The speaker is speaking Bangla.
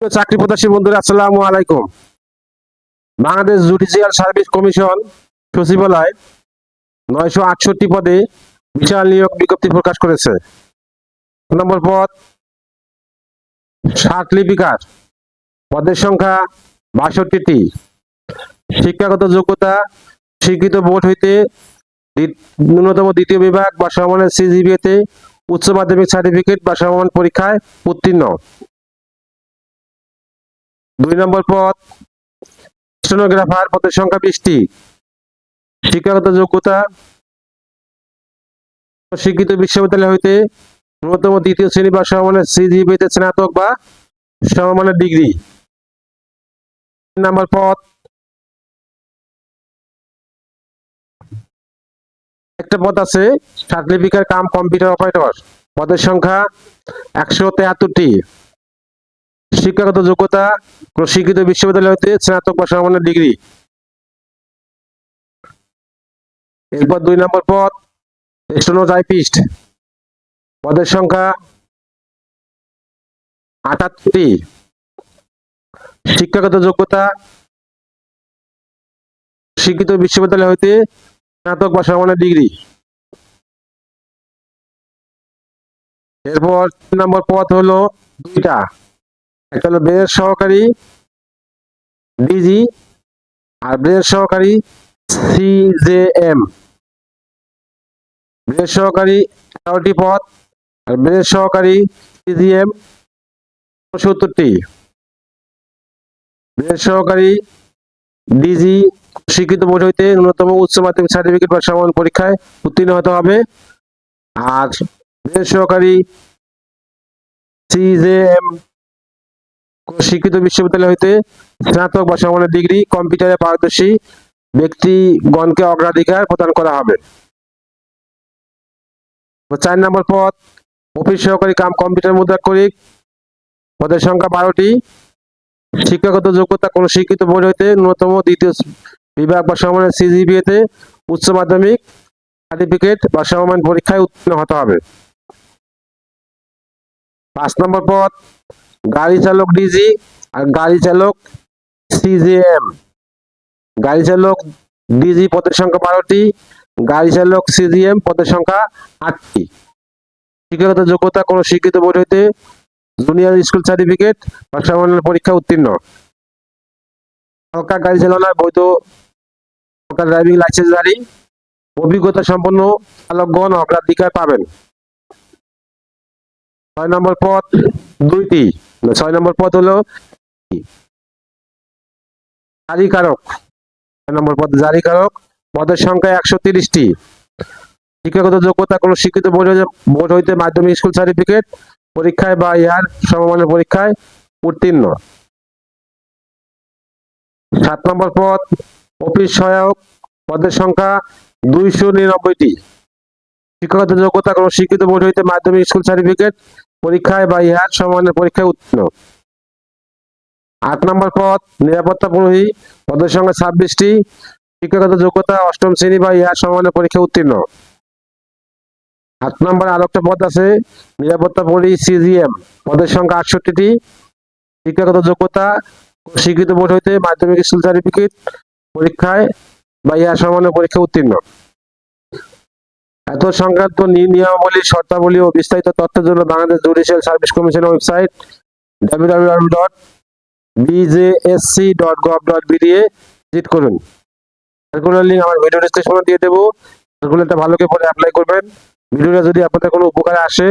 চাকরি প্রত্যাশী বন্ধুরা, আসসালামু আলাইকুম। বাংলাদেশ জুডিশিয়াল সার্ভিস কমিশন সচিবালয় 968 পদে বিশাল নিয়োগ বিজ্ঞপ্তি প্রকাশ করেছে। নম্বর পদ 60 লিপিকার, পদের সংখ্যা 62টি। শিক্ষাগত যোগ্যতা স্বীকৃত বোর্ড হইতে ন্যূনতম দ্বিতীয় বিভাগ বা সমমানের সিজিপিএতে উচ্চ মাধ্যমিক সার্টিফিকেট বা সমমান পরীক্ষায় উত্তীর্ণ। 2 নম্বর পদ স্টেনোগ্রাফার, পদের সংখ্যা 20টি। শিক্ষাগত যোগ্যতা স্বীকৃত বিশ্ববিদ্যালয় হইতে ন্যূনতম দ্বিতীয় শ্রেণী বা সমমানের সিজিপিএতে স্নাতক বা সমমানের ডিগ্রি। 3 নম্বর পদ একটা পদ আছে 60 লিপিকার কাম কম্পিউটার অপারেটর, পদের সংখ্যা 173টি। শিক্ষাগত যোগ্যতা স্বীকৃত বিশ্ববিদ্যালয় হতে স্নাতক বা সমমানের ডিগ্রি। এরপর 2 নম্বর পদ স্টেনোটাইপিস্ট, পদের সংখ্যা 78টি। শিক্ষাগত যোগ্যতা স্বীকৃত বিশ্ববিদ্যালয় হতে স্নাতক বা সমমানের ডিগ্রি। এরপর 3 নম্বর পদ হলো 2টা, একটা হলো ব্রেনের সহকারী ডিজি আর ব্রেনের সহকারী সিজেএম। ব্রেনের সহকারী 11টি পদ আর ব্রেনের সহকারী সিজিএম 70টি। ব্রেনের সহকারী ডিজি স্বীকৃত বোর্ড হইতে ন্যূনতম উচ্চ মাধ্যমিক সার্টিফিকেট বা সমমান পরীক্ষায় উত্তীর্ণ হতে হবে। আর ব্রেনের সহকারী সিজেএম স্বীকৃত বিশ্ববিদ্যালয় হইতে স্নাতক বা সমমানের ডিগ্রি। কম্পিউটারে পারদর্শী ব্যক্তিগণকে অগ্রাধিকার প্রদান করা হবে। 4 নম্বর পদ অফিস সহকারী কাম কম্পিউটার মুদ্রাক্ষরিক, পদের সংখ্যা 12টি। শিক্ষাগত যোগ্যতা কোন স্বীকৃত বোর্ড হইতে ন্যূনতম দ্বিতীয় বিভাগ বা সমমানের সিজিপিএতে উচ্চ মাধ্যমিক সার্টিফিকেট বা সমমান পরীক্ষায় উত্তীর্ণ হতে হবে। 5 নম্বর পদ গাড়ি চালক ডিজি আর গাড়ি চালক সিজেএম। গাড়ি চালক ডিজি পদের সংখ্যা 12টি, গাড়ি চালক সিজিএম পদের সংখ্যা 8টি। শিক্ষাগত যোগ্যতা কোন স্বীকৃত বোর্ড হইতে জুনিয়র স্কুল সার্টিফিকেট বা সমমানের পরীক্ষা উত্তীর্ণ। হালকা গাড়ি চালানোর বৈধ ড্রাইভিং লাইসেন্সধারী অভিজ্ঞতা সম্পন্ন চালকগণ অগ্রাধিকার পাবেন। 6 নম্বর পদ 2টি। 6 নম্বর পদ হলো জারিকারক। 6 নম্বর পদ জারিকারক, পদের সংখ্যা 130টি। শিক্ষাগত যোগ্যতা কোন স্বীকৃত বোর্ড হইতে মাধ্যমিক স্কুল সার্টিফিকেট পরীক্ষায় বা ইহার সমমানের পরীক্ষায় উত্তীর্ণ। 7 নম্বর পদ অফিস সহায়ক, পদের সংখ্যা 299টি। শিক্ষাগত যোগ্যতা কোন স্বীকৃত বোর্ড হইতে মাধ্যমিক স্কুল সার্টিফিকেট পরীক্ষায় বা ইহার সমমানের পরীক্ষায় উত্তীর্ণ। 8 নম্বর পদ নিরাপত্তা প্রহরী, পদের সংখ্যা 26টি। শিক্ষাগত যোগ্যতা 8ম শ্রেণী বা ইহার সমমানের পরীক্ষায় উত্তীর্ণ। 8 নম্বর আরেকটা পদ আছে নিরাপত্তা প্রহরী সিজিএম, পদের সংখ্যা 68টি। শিক্ষাগত যোগ্যতা স্বীকৃত বোর্ড হইতে মাধ্যমিক স্কুল সার্টিফিকেট পরীক্ষায় বা ইহার সমমানের পরীক্ষায় উত্তীর্ণ। এত সংক্রান্ত নিয়মাবলী, শর্তাবলী ও বিস্তারিত তথ্যের জন্য বাংলাদেশ জুডিশিয়াল সার্ভিস কমিশনের ওয়েবসাইট www.bjsc.gov.bd এ ভিজিট করুন। সার্কুলার লিংক আমার ভিডিও ডেসক্রিপশনে দিয়ে দেবো। সার্কুলারটা ভালো করে পড়ে অ্যাপ্লাই করবেন। ভিডিওটা যদি আপনাদের কোনো উপকারে আসে